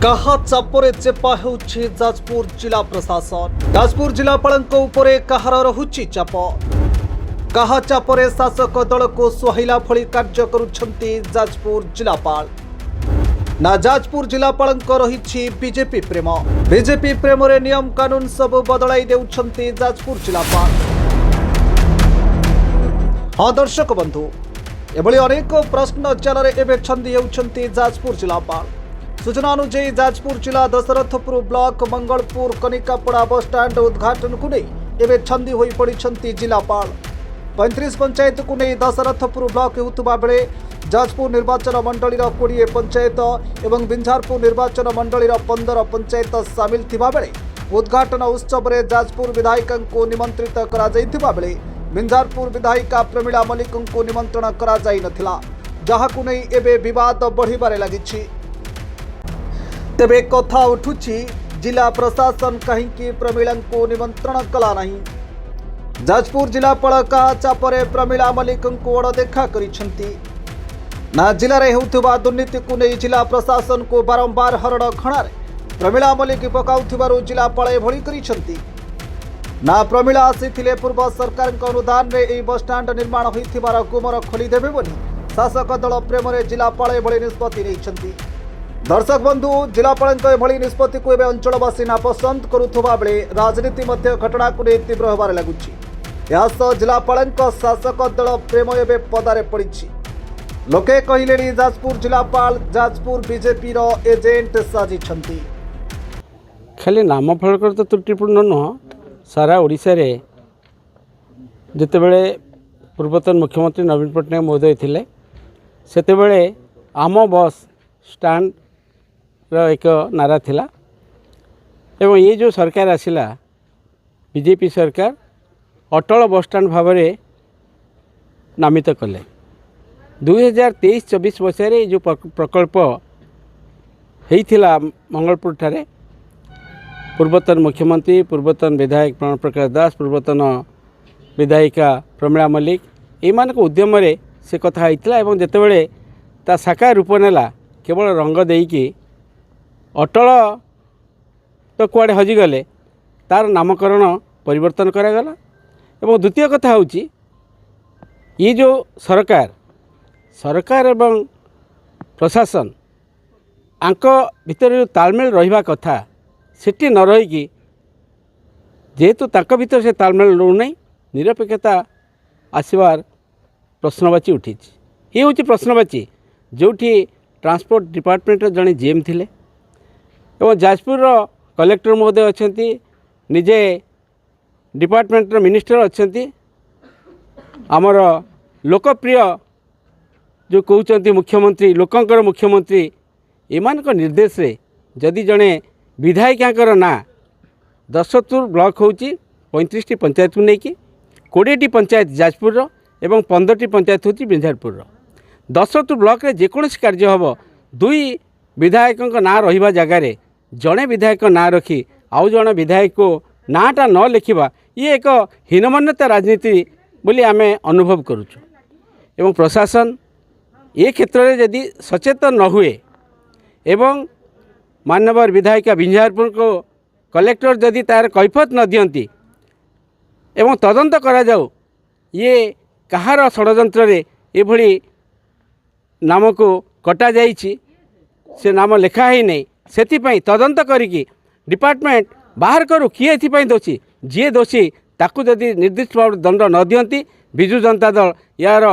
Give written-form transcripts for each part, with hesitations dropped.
काहा चापरे चेपा हेउछि जाजपुर जिला प्रशासन। जाजपुर जिलापालଙ୍କ उपरे काहार रहुछि चाप। काहा चापरे शासक दल को सुहाइला भଳି कार्य करुछंती जाजपुर जिलापाल। ना जाजपुर जिलापालଙ୍କ रहिछि बीजेपी प्रेम। बीजेपी प्रेम रे नियम कानून सब बदलाई देउछंती जाजपुर जिलापाल। हाँ दर्शक बंधु, एभଳି अनेक प्रश्न जाल एवं छंदी होउछंती जाजपुर जिलापाल। सूचना अनुसार जाजपुर जिला Dasharathpur block Mangalpur कनिकापड़ा bus stand उद्घाटन को नहीं एवं छंदी होई पड़िछंती जिलापाल। 35 पंचायत को नहीं दशरथपुर ब्लॉक होउतबा बेले जाजपुर निर्वाचन मंडली 20 पंचायत एवं बिंझारपुर निर्वाचन मंडली 15 पंचायत सामिल थिबा बेले उद्घाटन उत्सव में जाजपुर विधायिका को निमंत्रित करा जायथिबा बेले बिंझारपुर विधायिका प्रमीला मल्लिक को निमंत्रण करा जाय नथिला, जहाकु नहीं एबे विवाद बढ़िबारे लागिछि। तेबे कथा उठुछि जिला प्रशासन कहीं प्रमीला को निमंत्रण कला नहीं। जाजपुर जिलापाल काहा चापरे प्रमीला मल्लिक को अणदेखा करिछंती। ना जिले में होउथुबा दुर्नीति को नहीं जिला प्रशासन को बारंबार हरण खणारे प्रमीला मल्लिक पकाउथिबारु जिलापाल एभଳି करिछंती। ना प्रमीला आसीथिले पूर्व सरकार अनुदान में यह बस स्टैंड निर्माण होइथिबार गुमर खोलीदेवे बोली शासक दल प्रेम रे जिलापाल एभଳି निष्पत्ति नेइछंती। दर्शक बंधु, जिलापाल एभଳି निष्पत्ति को एवं अंचलवासी नापसंद करुवा बेले राजनीति मध्य घटना को नहीं तीव्र होबार लगुछि। यासह जिलापाल शासक दल प्रेम एवं पदारे पड़ी। लोके कहले जाजपुर जिलापाल जाजपुर बीजेपी रो एजेंट साजिछंती। खाली नाम फलक तो त्रुटिपूर्ण नुह, सारा ओडिशा रे जितेबले पूर्वतन मुख्यमंत्री नवीन पट्टनायक महोदय थिले सेतेबले आम बस स्टैंड रो एक नारा थिला एवं ये जो सरकार आसिला बीजेपी सरकार अटल बस स्टैंड भाव में नामित कले। 2023-24 मसीह जो प्रकल्प होइथिला मंगलपुर ठारे पूर्वतन मुख्यमंत्री पूर्वतन विधायक प्राण प्रकाश दास पूर्वतन विधायिका प्रमीला मल्लिक एमान को उद्यम रे से कथा होइथिला एवं जेतेबेले ता साकार रूप नेला केवल रंग देकी अटल तो कुआडे हजिगले तार नामकरण परिवर्तन करागला। एवं द्वितीय कथा होची ये जो सरकार एवं प्रशासन आंक भितर जो तालमेल रहिबा कथा सेठी न रहीकि जेहेतु तांक भितर से तालमेल रहूना निरपेक्षता आसबार प्रश्नवाची उठी। ये हूँ प्रश्नवाची जोठी ट्रांसपोर्ट डिपार्टमेंट जड़े जीएम थिले एवं जाजपुर कलेक्टर महोदय अच्छी निजे डिपार्टमेंट मिनिस्टर अच्छी आमर लोकप्रिय जो कहते मुख्यमंत्री लोकंकर मुख्यमंत्री एमान निर्देश रे जदि जड़े विधायिका ना दशरथपुर ब्लॉक हूँ 35 पंचायत को लेकिन 20 पंचायत जाजपुर एवं 15 पंचायत हूँ बिंझारपुर। दशरथपुर ब्लॉक रे जेकोसी कार्य हम दुई विधायकों ना रहिबा जगार जड़े विधायक ना रखी आउ जड़े विधायक को नाटा न लिखा ये एक हीनमान्यता राजनीति बोली आम अनुभव करुचु। एवं प्रशासन ये क्षेत्र में जदि सचेतन न हुए एवं माननीय विधायिका बिंझारपुर को कलेक्टर जदि तार कैफत न दियंती एवं तदंत करा जाऊ ये कहार षड्यंत्र रे एभली नाम को कटा जाइछि से नाम लिखा ही नहीं सेथिपाई तदंत करिकी डिपार्टमेंट बाहर करू किए एथिपाई दोषी जी दोषी ताकू जदि निर्दिष्ट भाव दंड न दियंती बिजु जनता दल यार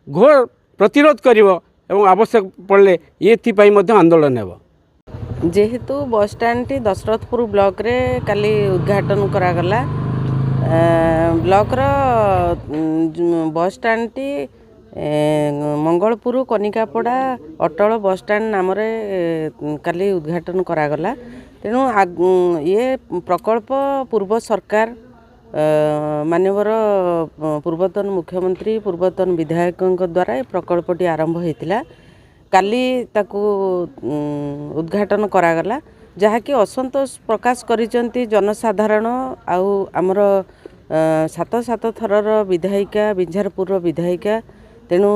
घोर प्रतिरोध करिवो एवं आवश्यक पड़े ये आंदोलन हेबो। जेहेतु bus stand T Dasharathpur block रे काली उद्घाटन करागला ब्लॉक रो बस स्टैंड टी मंगलपुर कनिकापड़ा अटल बस स्टैंड नाम काली उद्घाटन करागला। तेणु ये प्रकल्प पूर्व सरकार मानवर पूर्वतन मुख्यमंत्री पूर्वतन विधायकों द्वारा ये प्रकल्पटी आरंभ होता काली ताकू उद्घाटन करागला, जहाँकि असंतोष प्रकाश करिसेंती जनसाधारण आउ आमर 7 थरर विधायिका बिंझारपुर विधायिका। तेणु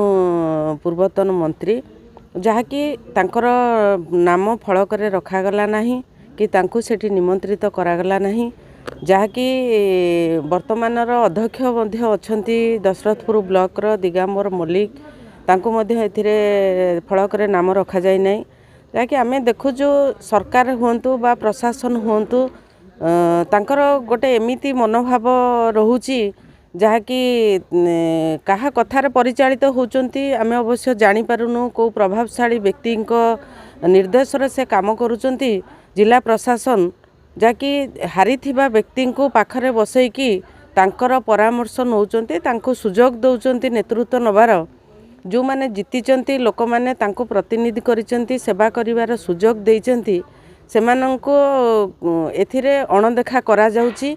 पूर्वतन मंत्री ଯାହାକି ତାଙ୍କର ନାମ ଫଳକରେ ରଖାଗଲା ନାହିଁ କି ତାଙ୍କୁ ସେଠି ନିମନ୍ତ୍ରିତ କରାଗଲା ନାହିଁ। ଯାହାକି ବର୍ତ୍ତମାନର ଅଧ୍ୟକ୍ଷ ମଧ୍ୟ ଅଛନ୍ତି ଦଶରଥପୁର ବ୍ଲକର ଦିଗାମ୍ବର ମଲ୍ଲିକ, ତାଙ୍କୁ ମଧ୍ୟ ଏଥିରେ ଫଳକରେ ନାମ ରଖାଯାଇ ନାହିଁ। ଯାହାକି ଆମେ ଦେଖୁଛୁ ସରକାର ହୁଅନ୍ତୁ ବା ପ୍ରଶାସନ ହୁଅନ୍ତୁ, ତାଙ୍କର ଗୋଟେ ଏମିତି ମନୋଭାବ ରହୁଛି ଯାହାକି କାହା କଥାରେ ପରିଚାଳିତ ହେଉଛନ୍ତି ଆମେ ଅବଶ୍ୟ ଜାଣିପାରୁନୁ। କେଉଁ ପ୍ରଭାବଶାଳୀ ବ୍ୟକ୍ତିଙ୍କ ନିର୍ଦ୍ଦେଶରେ ସେ କାମ କରୁଛନ୍ତି। ଜିଲ୍ଲା ପ୍ରଶାସନ ଯାହାକି ହାରିଥିବା ବ୍ୟକ୍ତିଙ୍କୁ ପାଖରେ ବସେଇକି ତାଙ୍କର ପରାମର୍ଶ ନେଉଛନ୍ତି, ତାଙ୍କୁ ସୁଯୋଗ ଦେଉଛନ୍ତି ନେତୃତ୍ୱ ନେବାର। ଯେଉଁମାନେ ଜିତିଛନ୍ତି ଲୋକମାନେ ତାଙ୍କୁ ପ୍ରତିନିଧି କରିଛନ୍ତି, ସେବା କରିବାର ସୁଯୋଗ ଦେଇଛନ୍ତି, ସେମାନଙ୍କୁ ଏଥିରେ ଅଣଦେଖା କରାଯାଉଛି।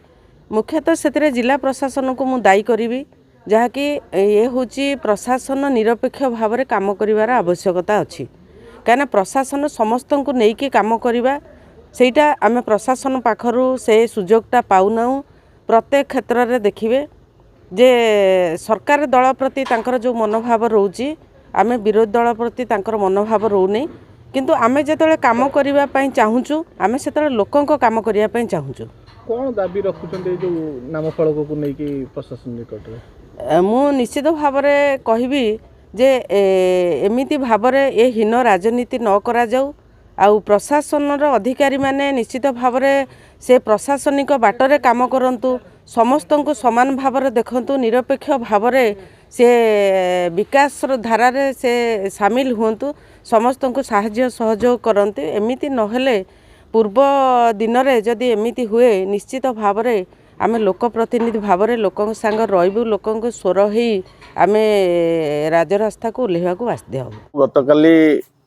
ମୁଖ୍ୟତଃ ସେଥିରେ ଜିଲ୍ଲା ପ୍ରଶାସନକୁ ମୁଁ ଦାୟୀ କରିବି, ଯାହାକି ଏ ହେଉଛି ପ୍ରଶାସନ ନିରପେକ୍ଷ ଭାବରେ କାମ କରିବାର ଆବଶ୍ୟକତା ଅଛି। କାହିଁକିନା ପ୍ରଶାସନ ସମସ୍ତଙ୍କୁ ନେଇକି କାମ କରିବା, ସେଇଟା ଆମେ ପ୍ରଶାସନ ପାଖରୁ ସେ ସୁଯୋଗଟା ପାଉନାହୁଁ। ପ୍ରତ୍ୟେକ କ୍ଷେତ୍ରରେ ଦେଖିବେ ଯେ ସରକାର ଦଳ ପ୍ରତି ତାଙ୍କର ଯେଉଁ ମନୋଭାବ ରହୁଛି, ଆମେ ବିରୋଧୀ ଦଳ ପ୍ରତି ତାଙ୍କର ମନୋଭାବ ରହୁନି। କିନ୍ତୁ ଆମେ ଯେତେବେଳେ କାମ କରିବା ପାଇଁ ଚାହୁଁଛୁ, ଆମେ ସେତେବେଳେ ଲୋକଙ୍କ କାମ କରିବା ପାଇଁ ଚାହୁଁଛୁ। କ'ଣ ଦାବି ରଖୁଛନ୍ତି ଯେଉଁ ନାମ ଫଳକକୁ ନେଇକି ପ୍ରଶାସନ ନିକଟରେ? ମୁଁ ନିଶ୍ଚିତ ଭାବରେ କହିବି ଯେ ଏମିତି ଭାବରେ ଏ ହୀନ ରାଜନୀତି ନ କରାଯାଉ। ଆଉ ପ୍ରଶାସନର ଅଧିକାରୀମାନେ ନିଶ୍ଚିତ ଭାବରେ ସେ ପ୍ରଶାସନିକ ବାଟରେ କାମ କରନ୍ତୁ, ସମସ୍ତଙ୍କୁ ସମାନ ଭାବରେ ଦେଖନ୍ତୁ, ନିରପେକ୍ଷ ଭାବରେ ସେ ବିକାଶର ଧାରାରେ ସେ ସାମିଲ ହୁଅନ୍ତୁ, ସମସ୍ତଙ୍କୁ ସାହାଯ୍ୟ ସହଯୋଗ କରନ୍ତି। ଏମିତି ନହେଲେ ପୂର୍ବ ଦିନରେ ଯଦି ଏମିତି ହୁଏ, ନିଶ୍ଚିତ ଭାବରେ ଆମେ ଲୋକପ୍ରତିନିଧି ଭାବରେ ଲୋକଙ୍କ ସାଙ୍ଗରେ ରହିବୁ, ଲୋକଙ୍କ ସ୍ୱର ହେଇ ଆମେ ରାଜରାସ୍ତାକୁ ଓହ୍ଲାଇବାକୁ ବାଧ୍ୟ ହେବୁ। ଗତକାଲି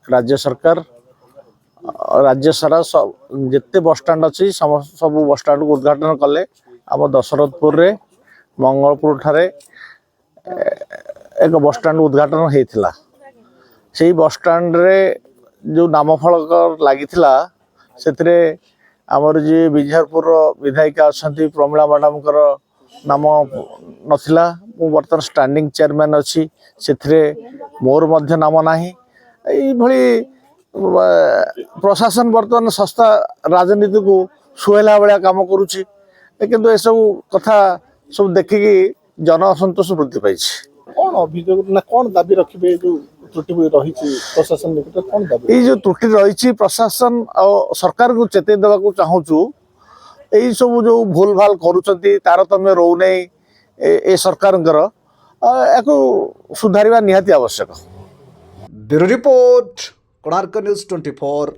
ରାଜ୍ୟ ସରକାର राज्य सारा जिते बसस्टाण्ड अच्छी सब बसस्टाण्ड को उद्घाटन कले। आम दशरथपुर रे मंगलपुर ठारे एक बसस्टाण्ड उद्घाटन होता। से बसस्टाण्ड रे जो नामफलक लगी से आमर जी विजयपुर विधायिका अच्छा प्रमिला मैडम नाम नथिला। मु बर्तमान स्टैंडिंग चेयरमैन अच्छी से मोर मध्य नाम नाही। ये प्रशासन बर्तमान संस्था राजनीति को सुहेला भाया काम करुच्ची, किंतु ए सब कथा सब देखिकी जन असंतोष वृद्धि पाई। कौन अभियोग ना कौन दाबी रखिबे जो त्रुटि रही प्रशासन निकट कौन दाबी? ये जो त्रुटि रही प्रशासन और सरकार को चेतई देवा को चाहूँ। यही सब जो भूल भाल करुँच तारतम्य रो नहीं ए सरकार सुधारिबा निहाती आवश्यक। Bureau report Konark news 24।